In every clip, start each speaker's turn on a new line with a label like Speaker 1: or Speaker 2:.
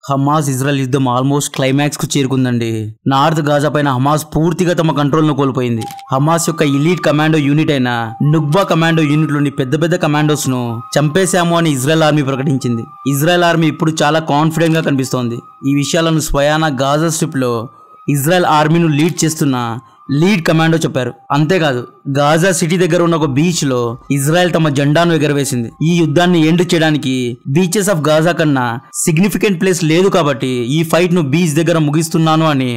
Speaker 1: Hamas Israel యుద్ధం almost climax కు చేరుకుందండి. North Gaza పైన హమాస్ పూర్తిగా తమ కంట్రోల్ ను కోల్పోయింది. హమాస్ యొక్క ఎలీట్ కమాండో యూనిట్ అయిన నుక్బా కమాండో యూనిట్ లోని పెద్ద కమాండోస్ ను చంపేశాము అని ఇజ్రాయెల్ ఆర్మీ ప్రకటించింది. ఇజ్రాయెల్ ఆర్మీ ఇప్పుడు చాలా కాన్ఫిడెంట్ గా కనిపిస్తోంది. ఈ విషయాలను స్వయానా గాజా స్ట్రిప్ లో ఇజ్రాయెల్ ఆర్మీను లీడ్ చేస్తున్న లీడ్ కమాండో చెప్పారు. అంతేకాదు గాజా సిటీ దగ్గర ఉన్న ఒక బీచ్ లో ఇజ్రాయెల్ తమ జెండాను ఎగరవేసింది. ఈ యుద్ధాన్ని ఎండ్ చేయడానికి బీచెస్ ఆఫ్ గాజా కన్నా సిగ్నిఫికెంట్ ప్లేస్ లేదు కాబట్టి ఈ ఫైట్ ను బీచ్ దగ్గర ముగిస్తున్నాను అని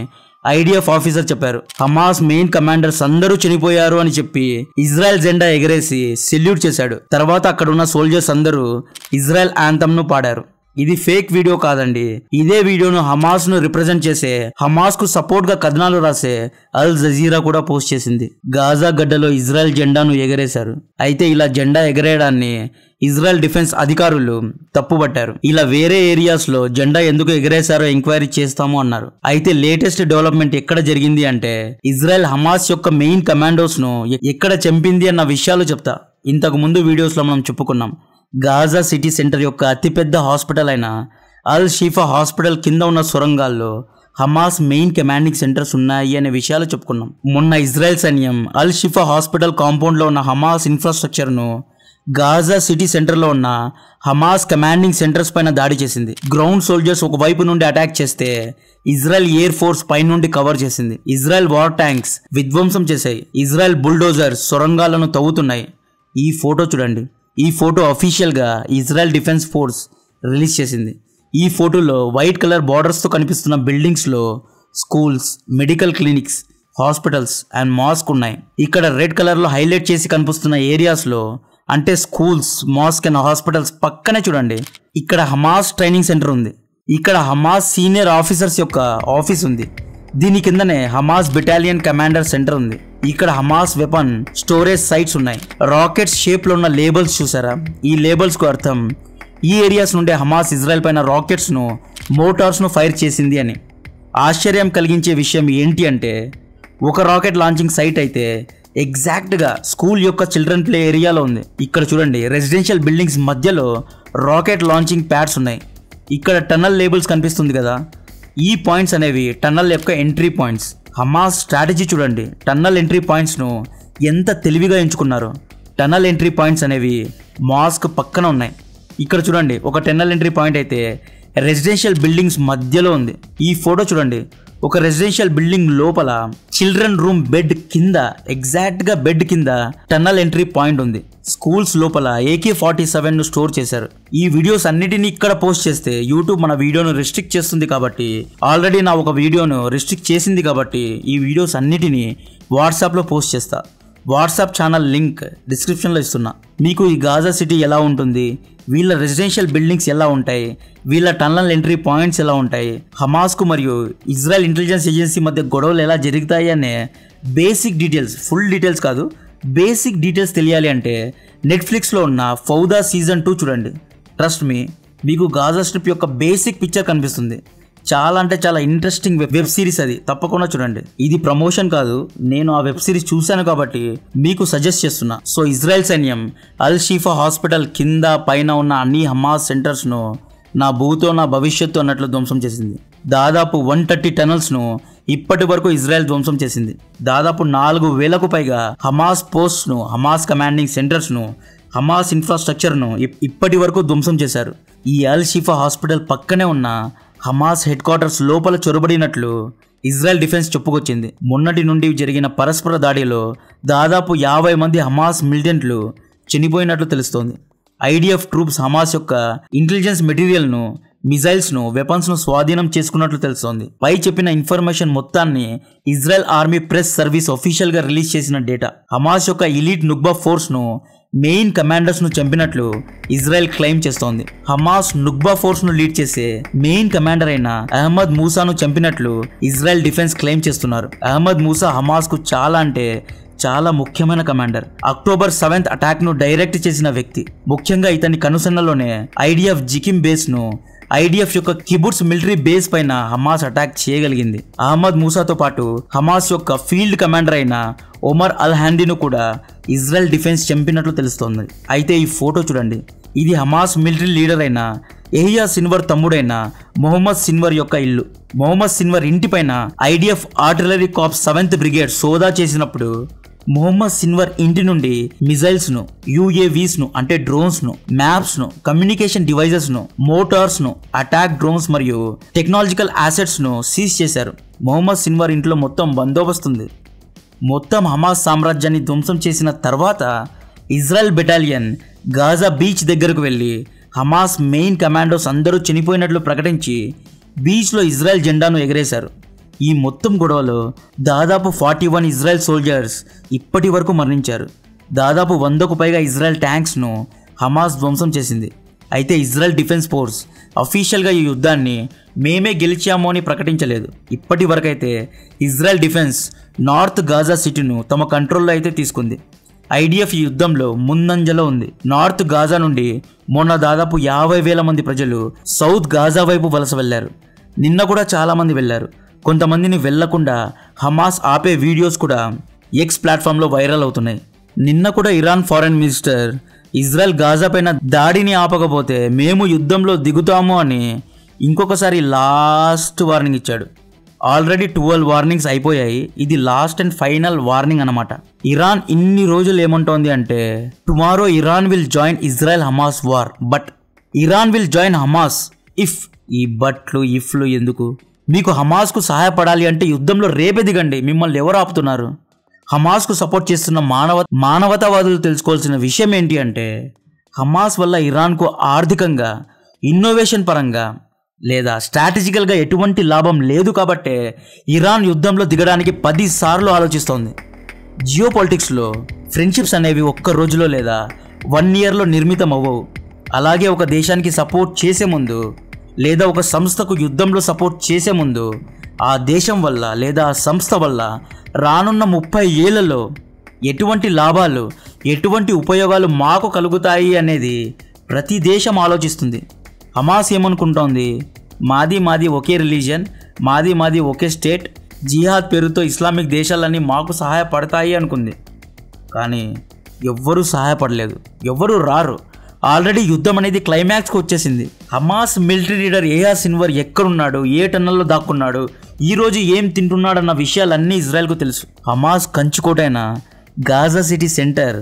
Speaker 1: ఐడిఎఫ్ ఆఫీసర్ చెప్పారు. హమాస్ మెయిన్ కమాండర్స్ అందరూ చనిపోయారు అని చెప్పి ఇజ్రాయెల్ జెండా ఎగరేసి సెల్యూట్ చేశాడు. తర్వాత అక్కడ ఉన్న సోల్జర్స్ అందరూ ఇజ్రాయెల్ యాంథమ్ ను పాడారు. ఇది ఫేక్ వీడియో కాదండి. ఇదే వీడియోను హమాస్ ను రిప్రజెంట్ చేసే, హమాస్ కు సపోర్ట్ గా కథనాలు రాసే అల్ జజీరా కూడా పోస్ట్ చేసింది. గాజా గడ్డలో ఇజ్రాయెల్ జెండాను ఎగరేశారు. అయితే ఇలా జెండా ఎగరేయడాన్ని ఇజ్రాయెల్ డిఫెన్స్ అధికారులు తప్పుపట్టారు. ఇలా వేరే ఏరియాస్ లో జెండా ఎందుకు ఎగరేశారో ఎంక్వైరీ చేస్తాము అన్నారు. అయితే లేటెస్ట్ డెవలప్మెంట్ ఎక్కడ జరిగింది అంటే ఇజ్రాయెల్ హమాస్ యొక్క మెయిన్ కమాండోస్ ను ఎక్కడ చంపింది అన్న విషయాలు చెప్తా. ఇంతకు ముందు వీడియోస్ లో మనం చెప్పుకున్నాం. గాజా సిటీ సెంటర్ యొక్క అతిపెద్ద హాస్పిటల్ అయిన అల్ షిఫా హాస్పిటల్ కింద ఉన్న సొరంగాల్లో హమాస్ మెయిన్ కమాండింగ్ సెంటర్స్ ఉన్నాయి అనే విషయాలు చెప్పుకున్నాం. మొన్న ఇజ్రాయెల్ సైన్యం అల్ షిఫా హాస్పిటల్ కాంపౌండ్ లో ఉన్న హమాస్ ఇన్ఫ్రాస్ట్రక్చర్ ను గాజా సిటీ సెంటర్ లో ఉన్న హమాస్ కమాండింగ్ సెంటర్స్ పైన దాడి చేసింది. గ్రౌండ్ సోల్జర్స్ ఒక వైపు నుండి అటాక్ చేస్తే ఇజ్రాయెల్ ఎయిర్ ఫోర్స్ పై నుండి కవర్ చేసింది. ఇజ్రాయెల్ వార్ ట్యాంక్స్ విధ్వంసం చేశాయి. ఇజ్రాయెల్ బుల్డోజర్స్ సొరంగాలను తవ్వుతున్నాయి. ఈ ఫోటో చూడండి. ఈ ఫోటో అఫీషియల్ గా ఇజ్రాయెల్ డిఫెన్స్ ఫోర్స్ రిలీజ్ చేసింది. ఈ ఫోటోలో వైట్ కలర్ బార్డర్స్ తో కనిపిస్తున్న బిల్డింగ్స్ లో schools, medical clinics, hospitals and mask ఉన్నాయి. ఇక్కడ రెడ్ కలర్ లో హైలైట్ చేసి కనిపిస్తున్న ఏరియాస్ లో అంటే స్కూల్స్, మాస్క్ అండ్ హాస్పిటల్స్ పక్కనే చూడండి ఇక్కడ హమాస్ ట్రైనింగ్ సెంటర్ ఉంది. ఇక్కడ హమాస్ సీనియర్ ఆఫీసర్స్ యొక్క ఆఫీస్ ఉంది. దీని కిందనే హమాస్ బెటాలియన్ కమాండర్ సెంటర్ ఉంది. ఇక్కడ హమాస్ వెపన్ స్టోరేజ్ సైట్స్ ఉన్నాయి. రాకెట్స్ షేప్ లో ఉన్న లేబుల్స్ చూసారా? ఈ లేబుల్స్ కు అర్థం ఈ ఏరియాస్ నుండి హమాస్ ఇజ్రాయెల్ పైన రాకెట్స్ ను, మోటార్స్ ను ఫైర్ చేసింది అని. ఆశ్చర్యం కలిగించే విషయం ఏంటి అంటే ఒక రాకెట్ లాంచింగ్ సైట్ అయితే ఎగ్జాక్ట్ గా స్కూల్ యొక్క చిల్డ్రన్ ప్లే ఏరియాలో ఉంది. ఇక్కడ చూడండి రెసిడెన్షియల్ బిల్డింగ్స్ మధ్యలో రాకెట్ లాంచింగ్ ప్యాడ్స్ ఉన్నాయి. ఇక్కడ టన్నల్ లేబుల్స్ కనిపిస్తుంది కదా, ఈ పాయింట్స్ అనేవి టన్నల్ యొక్క ఎంట్రీ పాయింట్స్. హమాస్ స్ట్రాటజీ చూడండి. టన్నల్ ఎంట్రీ పాయింట్స్ ను ఎంత తెలివిగా ఎంచుకున్నారు. టన్నల్ ఎంట్రీ పాయింట్స్ అనేవి మాస్క్ పక్కన ఉన్నాయి. ఇక్కడ చూడండి ఒక టన్నల్ ఎంట్రీ పాయింట్ అయితే రెసిడెన్షియల్ బిల్డింగ్స్ మధ్యలో ఉంది. ఈ ఫోటో చూడండి. ఒక రెసిడెన్షియల్ బిల్డింగ్ లోపల చిల్డ్రన్ రూమ్ బెడ్ కింద, ఎగ్జాక్ట్ గా బెడ్ కింద టన్నల్ ఎంట్రీ పాయింట్ ఉంది. స్కూల్స్ లోపల AK-47 ను స్టోర్ చేశారు. ఈ వీడియోస్ అన్నిటిని ఇక్కడ పోస్ట్ చేస్తే యూట్యూబ్ మన వీడియోను రిస్ట్రిక్ట్ చేస్తుంది కాబట్టి, ఆల్రెడీ నా ఒక వీడియోను రిస్ట్రిక్ట్ చేసింది కాబట్టి ఈ వీడియోస్ అన్నిటిని వాట్సాప్ లో పోస్ట్ చేస్తా. వాట్సాప్ ఛానల్ లింక్ డిస్క్రిప్షన్లో ఇస్తున్నా. మీకు ఈ గాజా సిటీ ఎలా ఉంటుంది, వీళ్ళ రెసిడెన్షియల్ బిల్డింగ్స్ ఎలా ఉంటాయి, వీళ్ళ టన్నల్ ఎంట్రీ పాయింట్స్ ఎలా ఉంటాయి, హమాస్కు మరియు ఇజ్రాయెల్ ఇంటెలిజెన్స్ ఏజెన్సీ మధ్య గొడవలు ఎలా జరుగుతాయి అనే బేసిక్ డీటెయిల్స్, ఫుల్ డీటెయిల్స్ కాదు, బేసిక్ డీటెయిల్స్ తెలియాలి అంటే నెట్ఫ్లిక్స్లో ఉన్న ఫౌదా సీజన్ 2 చూడండి. ట్రస్ట్ మీ, మీకు గాజా స్ట్రిప్ యొక్క బేసిక్ పిక్చర్ కనిపిస్తుంది. చాలా అంటే చాలా ఇంట్రెస్టింగ్ వెబ్ సిరీస్ అది, తప్పకుండా చూడండి. ఇది ప్రమోషన్ కాదు, నేను ఆ వెబ్ సిరీస్ చూశాను కాబట్టి మీకు సజెస్ట్ చేస్తున్నా. సో ఇజ్రాయెల్ సైన్యం అల్ షిఫా హాస్పిటల్ కింద పైన ఉన్న అన్ని హమాస్ సెంటర్స్ ను నా భూతో నా భవిష్యత్తు అన్నట్లు ధ్వంసం చేసింది. దాదాపు 130 టనల్స్ ను ఇప్పటి వరకు ఇజ్రాయెల్ ధ్వంసం చేసింది. దాదాపు 4,000కు పైగా హమాస్ పోస్ట్ ను, హమాస్ కమాండింగ్ సెంటర్స్ ను, హమాస్ ఇన్ఫ్రాస్ట్రక్చర్ ను ఇప్పటి వరకు ధ్వంసం చేశారు. ఈ అల్ షిఫా హాస్పిటల్ పక్కనే ఉన్న హమాస్ హెడ్ క్వార్టర్స్ లోపల చొరబడినట్లు ఇజ్రాయెల్ డిఫెన్స్ చెప్పుకొచ్చింది. మొన్నటి నుండి జరిగిన పరస్పర దాడిలో దాదాపు 50 మంది హమాస్ మిలిటెంట్లు చనిపోయినట్లు తెలుస్తోంది. ఐడిఎఫ్ ట్రూప్స్ హమాస్ యొక్క ఇంటెలిజెన్స్ మెటీరియల్ ను, మిజైల్స్ ను, వెపన్స్ ను స్వాధీనం చేసుకున్నట్లు తెలుస్తోంది. పై చెప్పిన ఇన్ఫర్మేషన్ మొత్తాన్ని Israel army press service official గా రిలీజ్ చేసిన డేటా. హమాస్ యొక్క ఎలీట్ నుక్బా ఫోర్స్ ను, మెయిన్ కమాండర్స్ ను చంపినట్లు ఇజ్రాయెల్ క్లెయిమ్ చేస్తోంది. హమాస్ నుక్బా ఫోర్స్ ను లీడ్ చేసే మెయిన్ కమాండర్ అయిన అహ్మద్ మూసాను చంపినట్లు ఇజ్రాయెల్ డిఫెన్స్ క్లెయిమ్ చేస్తున్నారు. అహ్మద్ మూసా హమాస్ కు చాలా అంటే చాలా ముఖ్యమైన కమాండర్. అక్టోబర్ 7th అటాక్ ను డైరెక్ట్ చేసిన వ్యక్తి. ముఖ్యంగా ఇతని కనుసన్నలోనే ఐడిఎఫ్ జికిమ్ బేస్ ను, ఐడిఎఫ్ యొక్క కిబుట్స్ మిలిటరీ బేస్ పైన హమాస్ అటాక్ చేయగలిగింది. అహ్మద్ మూసాతో పాటు హమాస్ యొక్క ఫీల్డ్ కమాండర్ అయిన ఒమర్ అల్ హ్యాండీను కూడా ఇజ్రాయెల్ డిఫెన్స్ చంపినట్లు తెలుస్తోంది. అయితే ఈ ఫోటో చూడండి. ఇది హమాస్ మిలిటరీ లీడర్ అయిన యెహియా సిన్వర్ తమ్ముడైన మొహమ్మద్ సిన్వర్ యొక్క ఇల్లు. మొహమ్మద్ సిన్వర్ ఇంటిపైన IDF artillery corps 7th brigade సోదా చేసినప్పుడు మొహమ్మద్ సిన్వర్ ఇంటి నుండి మిజైల్స్ ను, UAVs ను అంటే డ్రోన్స్ ను, మ్యాప్స్ ను, కమ్యూనికేషన్ డివైజెస్ ను, మోటార్స్ ను, అటాక్ డ్రోన్స్ మరియు టెక్నాలజికల్ అసెట్స్ ను సీజ్ చేశారు. మొహమ్మద్ సిన్వర్ ఇంట్లో మొత్తం బందోబస్తుంది. మొత్తం హమాస్ సామ్రాజ్యాన్ని ధ్వంసం చేసిన తర్వాత ఇజ్రాయెల్ బెటాలియన్ గాజా బీచ్ దగ్గరకు వెళ్ళి హమాస్ మెయిన్ కమాండోస్ అందరూ చనిపోయినట్లు ప్రకటించి బీచ్లో ఇజ్రాయెల్ జెండాను ఎగరేశారు. ఈ మొత్తం గొడవలో దాదాపు 41 ఇజ్రాయెల్ సోల్జర్స్ ఇప్పటి వరకు మరణించారు. దాదాపు 100కు పైగా ఇజ్రాయెల్ ట్యాంక్స్ను హమాస్ ధ్వంసం చేసింది. అయితే ఇజ్రాయెల్ డిఫెన్స్ ఫోర్స్ అఫీషియల్గా ఈ యుద్ధాన్ని మేమే గెలిచాము అని ప్రకటించలేదు. ఇప్పటి వరకైతే ఇజ్రాయెల్ డిఫెన్స్ నార్త్ గాజా సిటీను తమ కంట్రోల్లో అయితే తీసుకుంది. ఐడిఎఫ్ ఈ యుద్ధంలో ముందంజలో ఉంది. నార్త్ గాజా నుండి మొన్న దాదాపు 50,000 మంది ప్రజలు సౌత్ గాజా వైపు వలస వెళ్లారు. నిన్న కూడా చాలామంది వెళ్లారు. కొంతమందిని వెళ్లకుండా హమాస్ ఆపే వీడియోస్ కూడా ఎక్స్ ప్లాట్ఫామ్లో వైరల్ అవుతున్నాయి. నిన్న కూడా Iran foreign minister Israel Gaza పైన దాడిని ఆపకపోతే మేము యుద్ధంలో దిగుతాము అని ఇంకొకసారి లాస్ట్ వార్నింగ్ ఇచ్చాడు. ఆల్రెడీ 12 వార్నింగ్స్ అయిపోయాయి. ఇది లాస్ట్ అండ్ ఫైనల్ వార్నింగ్ అన్నమాట. ఇరాన్ ఇన్ని రోజులు ఏమంటోంది అంటే tomorrow Iran will join Israel Hamas war, but Iran will join Hamas if. ఈ బట్లు ఇఫ్లు ఎందుకు? మీకు హమాస్కు సహాయపడాలి అంటే యుద్ధంలో రేపే దిగండి. మిమ్మల్ని ఎవరు ఆపుతున్నారు? హమాస్కు సపోర్ట్ చేస్తున్న మానవతావాదులు తెలుసుకోవాల్సిన విషయం ఏంటి అంటే హమాస్ వల్ల ఇరాన్కు ఆర్థికంగా, ఇన్నోవేషన్ పరంగా లేదా స్ట్రాటజికల్గా ఎటువంటి లాభం లేదు. కాబట్టే ఇరాన్ యుద్ధంలో దిగడానికి 10 సార్లు ఆలోచిస్తోంది. జియో పాలిటిక్స్లో ఫ్రెండ్షిప్స్ అనేవి ఒక్క రోజులో లేదా 1 ఇయర్లో నిర్మితం అవ్వవు. అలాగే ఒక దేశానికి సపోర్ట్ చేసే ముందు లేదా ఒక సంస్థకు యుద్ధంలో సపోర్ట్ చేసే ముందు ఆ దేశం వల్ల లేదా ఆ సంస్థ వల్ల రానున్న 30 ఏళ్లలో ఎటువంటి లాభాలు, ఎటువంటి ఉపయోగాలు మాకు కలుగుతాయి అనేది ప్రతి దేశం ఆలోచిస్తుంది. హమాస్ ఏమనుకుంటోంది? మాది ఒకే రిలీజియన్, మాది ఒకే స్టేట్, జిహాద్ పేరుతో ఇస్లామిక్ దేశాలన్నీ మాకు సహాయపడతాయి అనుకుంది. కానీ ఎవ్వరూ సహాయపడలేదు, ఎవ్వరూ రారు. ఆల్రెడీ యుద్ధం అనేది క్లైమాక్స్కి వచ్చేసింది. హమాస్ మిలిటరీ లీడర్ యెహియా సిన్వర్ ఎక్కడున్నాడు, ఏ టన్నల్లో దాక్కున్నాడు, ఈరోజు ఏం తింటున్నాడన్న విషయాలన్నీ ఇజ్రాయెల్కు తెలుసు. హమాస్ కంచుకోటైన గాజా సిటీ సెంటర్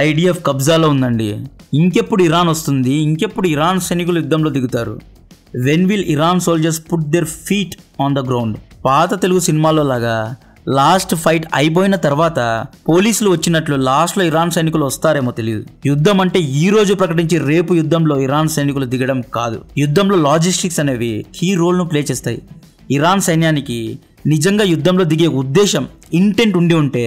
Speaker 1: ఐడిఎఫ్ కబ్జాలో ఉందండి. ఇంకెప్పుడు ఇరాన్ వస్తుంది? ఇంకెప్పుడు ఇరాన్ సైనికులు యుద్ధంలో దిగుతారు? When will Iran soldiers put their feet on the ground? పాత తెలుగు సినిమాలో లాగా లాస్ట్ ఫైట్ అయిపోయిన తర్వాత పోలీసులు వచ్చినట్లు లాస్ట్లో ఇరాన్ సైనికులు వస్తారేమో తెలియదు. యుద్ధం అంటే ఈ రోజు ప్రకటించి రేపు యుద్ధంలో ఇరాన్ సైనికులు దిగడం కాదు. యుద్ధంలో లాజిస్టిక్స్ అనేవి కీ రోల్ను ప్లే చేస్తాయి. ఇరాన్ సైన్యానికి నిజంగా యుద్ధంలో దిగే ఉద్దేశం, ఇంటెంట్ ఉండి ఉంటే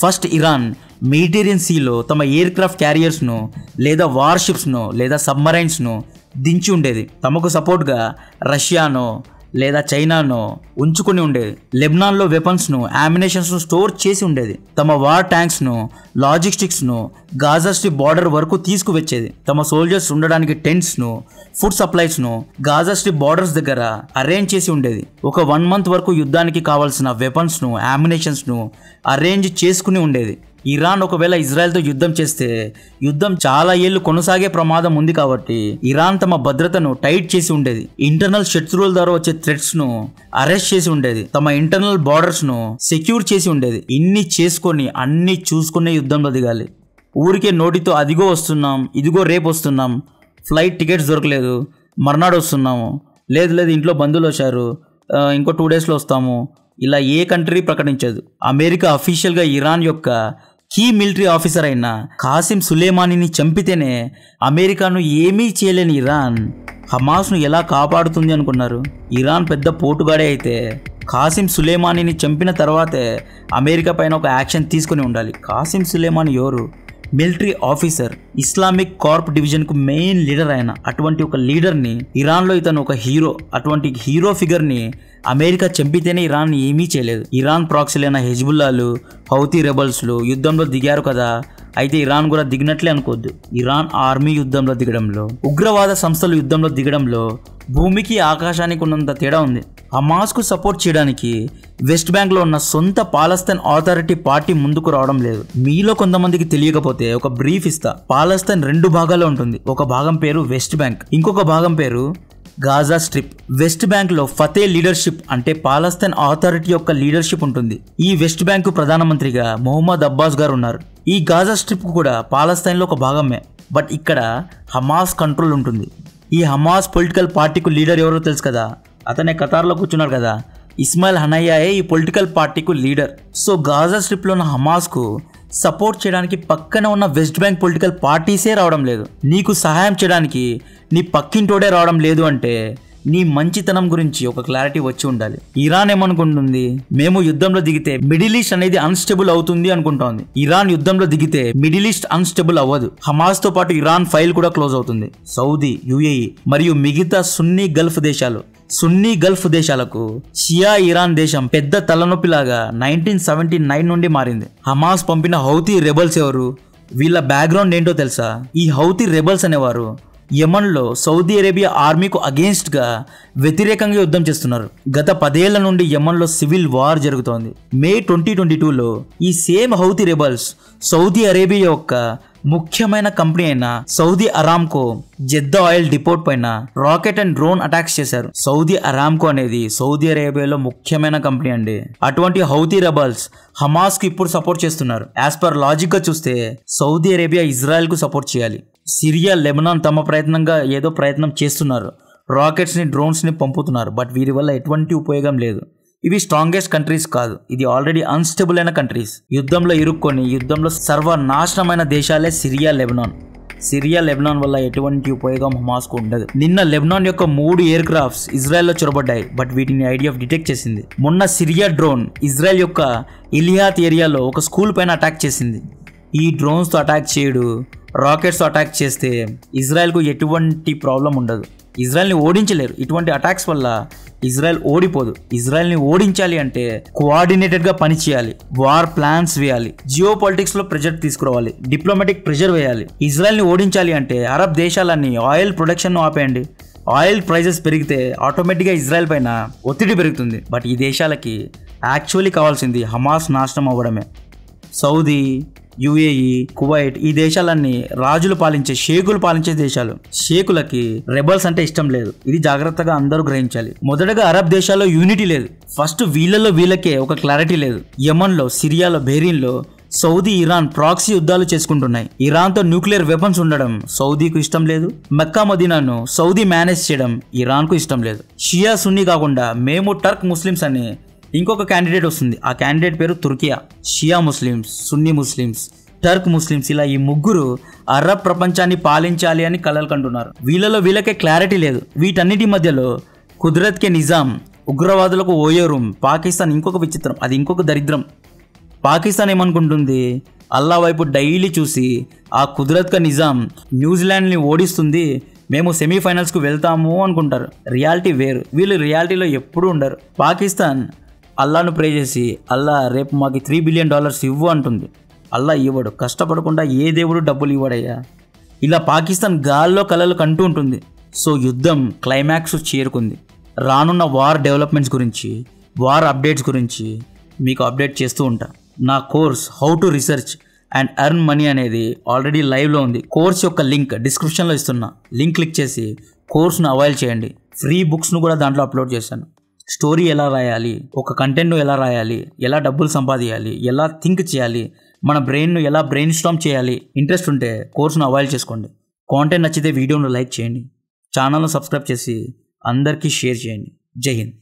Speaker 1: ఫస్ట్ ఇరాన్ మెడిటరేనియన్ సీలో తమ ఎయిర్ క్రాఫ్ట్ క్యారియర్స్ను లేదా వార్షిప్స్ను లేదా సబ్మరైన్స్ను దించి ఉండేది. తమకు సపోర్ట్గా రష్యానో లేదా చైనానో ఉంచుకుని ఉండేది. లెబనాన్లో వెపన్స్ను, అమ్యునేషన్స్ను స్టోర్ చేసి ఉండేది. తమ వార్ ట్యాంక్స్ను, లాజిస్టిక్స్ను గాజా స్ట్రిప్ బార్డర్ వరకు తీసుకువచ్చేది. తమ సోల్జర్స్ ఉండడానికి టెంట్స్ను, ఫుడ్ సప్లైస్ను గాజా స్ట్రిప్ బార్డర్స్ దగ్గర అరేంజ్ చేసి ఉండేది. ఒక 1 month వరకు యుద్ధానికి కావాల్సిన వెపన్స్ను, అమ్యునేషన్స్ను అరేంజ్ చేసుకుని ఉండేది. ఇరాన్ ఒకవేళ ఇజ్రాయెల్తో యుద్ధం చేస్తే యుద్ధం చాలా ఏళ్లు కొనసాగే ప్రమాదం ఉంది. కాబట్టి ఇరాన్ తమ భద్రతను టైట్ చేసి ఉండేది. ఇంటర్నల్ శత్రువుల ద్వారా వచ్చే థ్రెట్స్ ను అరెస్ట్ చేసి ఉండేది. తమ ఇంటర్నల్ బార్డర్స్ ను సెక్యూర్ చేసి ఉండేది. ఇన్ని చేసుకొని అన్ని చూసుకునే యుద్ధంలో దిగాలి. ఊరికే నోటితో అదిగో వస్తున్నాం, ఇదిగో రేపు వస్తున్నాం, ఫ్లైట్ టికెట్స్ దొరకలేదు, మర్నాడు వస్తున్నాము, లేదు ఇంట్లో బంధువులు వచ్చారు, ఇంకో 2 daysలో వస్తాము, ఇలా ఏ కంట్రీ ప్రకటించదు. అమెరికా అఫీషియల్గా ఇరాన్ యొక్క కీ మిలిటరీ ఆఫీసర్ అయిన ఖాసిం సులేమానీని చంపితేనే అమెరికాను ఏమీ చేయలేని ఇరాన్ హమాస్ను ఎలా కాపాడుతుంది అనుకున్నారు? ఇరాన్ పెద్ద పోటుగాడే అయితే ఖాసిం సులేమానీని చంపిన తర్వాతే అమెరికా పైన ఒక యాక్షన్ తీసుకుని ఉండాలి. ఖాసిం సులేమానీ ఎవరు? మిలిటరీ ఆఫీసర్, ఇస్లామిక్ కార్ప్ డివిజన్కు మెయిన్ లీడర్ అయిన అటువంటి ఒక లీడర్ని, ఇరాన్లో ఇతను ఒక హీరో, అటువంటి హీరో ఫిగర్ని అమెరికా చంపితేనే ఇరాన్ ఏమీ చేయలేదు. ఇరాన్ ప్రాక్సీలైన హెజ్బుల్లాలు, హౌతీ రెబల్స్లు యుద్ధంలో దిగారు కదా, అయితే ఇరాన్ కూడా దిగినట్లే అనుకోవద్దు. ఇరాన్ ఆర్మీ యుద్ధంలో దిగడంలో, ఉగ్రవాద సంస్థలు యుద్ధంలో దిగడంలో భూమికి ఆకాశానికి ఉన్నంత తేడా ఉంది. హమాస్కు సపోర్ట్ చేయడానికి వెస్ట్ బ్యాంక్లో ఉన్న సొంత పాలస్తీన్ అథారిటీ పార్టీ ముందుకు రావడం లేదు. మీలో కొంతమందికి తెలియకపోతే ఒక బ్రీఫ్ ఇస్తా. పాలస్తీన్ 2 భాగాల్లో ఉంటుంది. ఒక భాగం పేరు వెస్ట్ బ్యాంక్, ఇంకొక భాగం పేరు గాజా స్ట్రిప్. వెస్ట్ బ్యాంక్ లో ఫతే లీడర్షిప్ అంటే పాలస్తీన్ అథారిటీ యొక్క లీడర్షిప్ ఉంటుంది. ఈ వెస్ట్ బ్యాంక్ ప్రధానమంత్రిగా మొహమ్మద్ అబ్బాస్ గారు ఉన్నారు. ఈ గాజా స్ట్రిప్ కూడా పాలస్తీన్ లో ఒక భాగమే. బట్ ఇక్కడ హమాస్ కంట్రోల్ ఉంటుంది. ఈ హమాస్ పొలిటికల్ పార్టీకు లీడర్ ఎవరో తెలుసు కదా, అతనే ఖతార్లో కూర్చున్నాడు కదా, ఇస్మాయిల్ హనయ్యాయే ఈ పొలిటికల్ పార్టీకు లీడర్. సో గాజా స్ట్రిప్ లో ఉన్న హమాస్కు సపోర్ట్ చేయడానికి పక్కన ఉన్న వెస్ట్ బ్యాంక్ పొలిటికల్ పార్టీసే రావడం లేదు. నీకు సహాయం చేయడానికి నీ పక్కింటోడే రావడం లేదు అంటే నీ మంచితనం గురించి ఒక క్లారిటీ వచ్చి ఉండాలి. ఇరాన్ ఏమనుకుంటుంది, మేము యుద్ధంలో దిగితే మిడిల్ ఈస్ట్ అనేది అన్స్టేబుల్ అవుతుంది అనుకుంటోంది. ఇరాన్ యుద్ధంలో దిగితే మిడిల్ ఈస్ట్ అన్స్టేబుల్ అవ్వదు. హమాస్ తో పాటు ఇరాన్ ఫైల్ కూడా క్లోజ్ అవుతుంది. సౌదీ, యుఏఈ మరియు మిగతా సున్నీ గల్ఫ్ దేశాలకు షియా ఇరాన్ దేశం పెద్ద తలనొప్పిలాగా 1979 నుండి మారింది. హమాస్ పంపిన హౌతీ రెబల్స్ ఎవరు, వీళ్ళ బ్యాక్గ్రౌండ్ ఏంటో తెలుసా? ఈ హౌతీ రెబల్స్ అనేవారు యమన్లో సౌదీ అరేబియా ఆర్మీకు అగేన్స్ట్ గా వ్యతిరేకంగా యుద్ధం చేస్తున్నారు. గత 10 ఏళ్ల నుండి యమన్లో సివిల్ వార్ జరుగుతోంది. మే 2022లో ఈ same Houthi rebels Saudi Arabia యొక్క ముఖ్యమైన కంపెనీ అయిన Saudi Aramco Jeddah oil depot పైన రాకెట్ అండ్ డ్రోన్ అటాక్స్ చేశారు. సౌదీ అరామ్కో అనేది సౌదీ అరేబియాలో ముఖ్యమైన కంపెనీ అండి. అటువంటి హౌతీ రెబల్స్ హమాస్ కి ఇప్పుడు సపోర్ట్ చేస్తున్నారు. యాజ్ పర్ లాజిక్ గా చూస్తే సౌదీ అరేబియా ఇజ్రాయెల్ కు సపోర్ట్ చేయాలి. సిరియా, లెబనాన్ తమ ప్రయత్నం చేస్తున్నారు. రాకెట్స్ ని, డ్రోన్స్ ని పంపుతున్నారు. బట్ వీరి వల్ల ఎటువంటి ఉపయోగం లేదు. ఇవి స్ట్రాంగెస్ట్ కంట్రీస్ కాదు. ఇది ఆల్రెడీ అన్స్టేబుల్ అయిన కంట్రీస్. యుద్ధంలో ఇరుక్కొని యుద్ధంలో సర్వనాశనమైన దేశాలే సిరియా, లెబనాన్ వల్ల ఎటువంటి ఉపయోగం హమాస్కు ఉండదు. నిన్న లెబనాన్ యొక్క 3 ఎయిర్ క్రాఫ్ట్స్ ఇజ్రాయెల్లో చొరబడ్డాయి. బట్ వీటిని ఐడిఎఫ్ డిటెక్ట్ చేసింది. మొన్న సిరియా డ్రోన్ ఇజ్రాయెల్ యొక్క ఇలియాత్ ఏరియాలో ఒక స్కూల్ పైన అటాక్ చేసింది. ఈ డ్రోన్స్ తో అటాక్ చేయడు, రాకెట్స్ తో అటాక్ చేస్తే ఇజ్రాయెల్కు ఎటువంటి ప్రాబ్లం ఉండదు. ఇజ్రాయెల్ని ఓడించలేరు. ఇటువంటి అటాక్స్ వల్ల ఇజ్రాయెల్ ఓడిపోదు. ఇజ్రాయెల్ని ఓడించాలి అంటే కోఆర్డినేటెడ్ గా పని చేయాలి, వార్ ప్లాన్స్ వేయాలి, జియో పాలిటిక్స్ లో ప్రెజర్ తీసుకురావాలి, డిప్లొమాటిక్ ప్రెజర్ వేయాలి. ఇజ్రాయెల్ని ఓడించాలి అంటే అరబ్ దేశాలన్నీ ఆయిల్ ప్రొడక్షన్ ఆపేయండి. ఆయిల్ ప్రైజెస్ పెరిగితే ఆటోమేటిక్గా ఇజ్రాయెల్ పైన ఒత్తిడి పెరుగుతుంది. బట్ ఈ దేశాలకి యాక్చువల్లీ కావాల్సింది హమాస్ నాశనం అవ్వడమే. సౌదీ, యుఏఈ, కువైట్ ఈ దేశాలన్నీ రాజులు పాలించే, షేకులు పాలించే దేశాలు. షేకులకి రెబల్స్ అంటే ఇష్టం లేదు. ఇది జాగ్రత్తగా అందరూ గ్రహించాలి. మొదటగా అరబ్ దేశాల్లో యూనిటీ లేదు. ఫస్ట్ వీళ్ళకే ఒక క్లారిటీ లేదు. యమన్లో, సిరియాలో, బెహ్రీన్లో సౌదీ, ఇరాన్ ప్రాక్సీ యుద్ధాలు చేసుకుంటున్నాయి. ఇరాన్తో న్యూక్లియర్ వెపన్స్ ఉండడం సౌదీకు ఇష్టం లేదు. మక్కా మదీనాను సౌదీ మేనేజ్ చేయడం ఇరాన్కు ఇష్టం లేదు. షియా, సున్నీ కాకుండా మేము టర్క్ ముస్లిమ్స్ అని ఇంకొక క్యాండిడేట్ వస్తుంది. ఆ క్యాండిడేట్ పేరు తుర్కియా. షియా ముస్లిమ్స్, సున్నీ ముస్లిమ్స్, టర్క్ ముస్లిమ్స్ ఇలా ఈ ముగ్గురు అరబ్ ప్రపంచాన్ని పాలించాలి అని కలలు కంటున్నారు. వీళ్ళకే క్లారిటీ లేదు. వీటన్నిటి మధ్యలో కుదరత్ కే నిజాం, ఉగ్రవాదులకు ఓయో రూమ్, పాకిస్తాన్ ఇంకొక విచిత్రం, అది ఇంకొక దరిద్రం. పాకిస్తాన్ ఏమనుకుంటుంది, అల్లా వైపు డైలీ చూసి ఆ కుదరత్ కా నిజాం న్యూజిలాండ్ని ఓడిస్తుంది, మేము సెమీఫైనల్స్కు వెళ్తాము అనుకుంటారు. రియాలిటీ వేరు. వీళ్ళు రియాలిటీలో ఎప్పుడూ ఉండరు. పాకిస్తాన్ అల్లాను ప్రే చేసి, అల్లా రేపు మాకు $3 బిలియన్ ఇవ్వు అంటుంది. అల్లా ఇవ్వడు. కష్టపడకుండా ఏ దేవుడు డబ్బులు ఇవ్వడయ్యా. ఇలా పాకిస్తాన్ గాల్లో కలలు కంటూ ఉంటుంది. సో యుద్ధం క్లైమాక్స్ చేరుకుంది. రానున్న వార్ డెవలప్మెంట్స్ గురించి, వార్ అప్డేట్స్ గురించి మీకు అప్డేట్ చేస్తూ ఉంటా. నా course how to research and earn money అనేది ఆల్రెడీ లైవ్లో ఉంది. కోర్స్ యొక్క లింక్ డిస్క్రిప్షన్లో ఇస్తున్నా. లింక్ క్లిక్ చేసి కోర్స్ను అవైల్ చేయండి. ఫ్రీ బుక్స్ను కూడా దాంట్లో అప్లోడ్ చేశాను. స్టోరీ ఎలా రాయాలి, ఒక కంటెంట్ను ఎలా రాయాలి, ఎలా డబ్బులు సంపాదించాలి, ఎలా థింక్ చేయాలి, మన బ్రెయిన్ను ఎలా బ్రెయిన్ స్టార్మ్ చేయాలి, ఇంట్రెస్ట్ ఉంటే కోర్సును అవైల్ చేసుకోండి. కాంటెంట్ నచ్చితే వీడియోను లైక్ చేయండి, ఛానల్ను సబ్స్క్రైబ్ చేసి అందరికీ షేర్ చేయండి. జై హింద్.